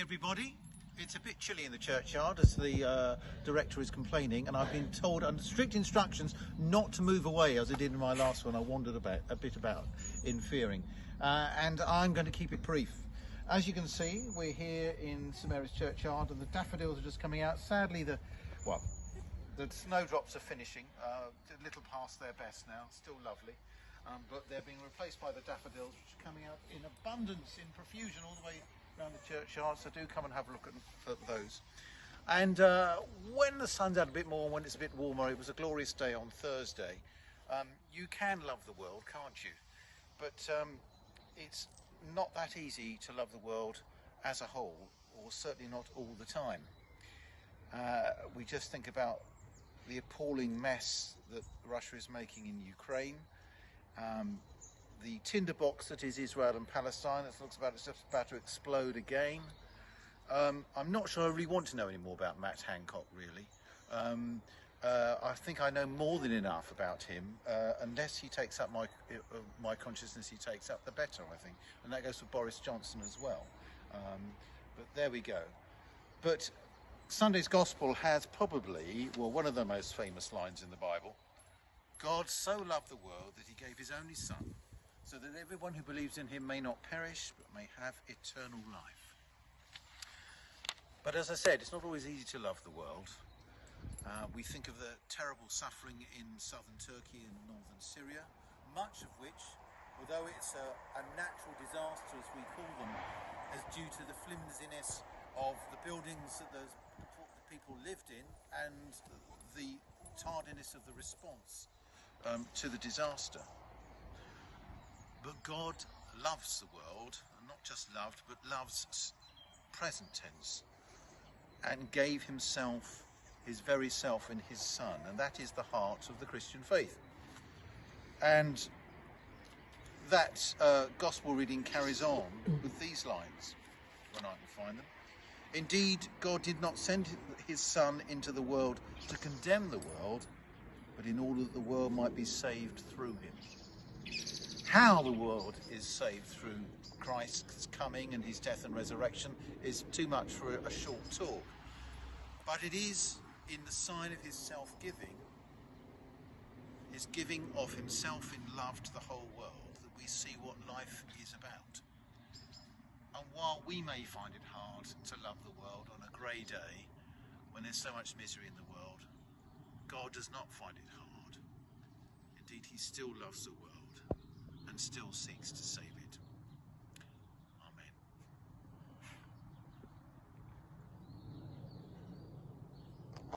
everybody. It's a bit chilly in the churchyard as the director is complaining, and I've been told under strict instructions not to move away as I did in my last one. I wandered a bit about in fearing, and I'm going to keep it brief. As you can see, we're here in St Mary's churchyard and the daffodils are just coming out. Sadly the snowdrops are finishing, a little past their best now, still lovely. But they're being replaced by the daffodils, which are coming out in abundance, in profusion, all the way around the churchyard. So do come and have a look at those. And when the sun's out a bit more, when it's a bit warmer, it was a glorious day on Thursday. You can love the world, can't you? But it's not that easy to love the world as a whole, or certainly not all the time. We just think about the appalling mess that Russia is making in Ukraine. The tinderbox that is Israel and Palestine, it looks about it's just about to explode again. I'm not sure I really want to know any more about Matt Hancock, really. I think I know more than enough about him. Unless he takes up my consciousness, he takes up, the better, I think. And that goes for Boris Johnson as well. But there we go. But Sunday's Gospel has probably, well, one of the most famous lines in the Bible. God so loved the world that he gave his only son, so that everyone who believes in him may not perish, but may have eternal life. But as I said, it's not always easy to love the world. We think of the terrible suffering in southern Turkey and northern Syria, much of which, although it's a natural disaster as we call them, is due to the flimsiness of the buildings that the people lived in and the tardiness of the response to the disaster. But God loves the world, and not just loved, but loves present tense, and gave himself, his very self, in his son, and that is the heart of the Christian faith. And that gospel reading carries on with these lines, when I can find them. Indeed, God did not send his son into the world to condemn the world, but in order that the world might be saved through him. How the world is saved through Christ's coming and his death and resurrection is too much for a short talk. But it is in the sign of his self-giving, his giving of himself in love to the whole world, that we see what life is about. And while we may find it hard to love the world on a grey day, when there's so much misery in the world, God does not find it hard. Indeed, he still loves the world and still seeks to save it.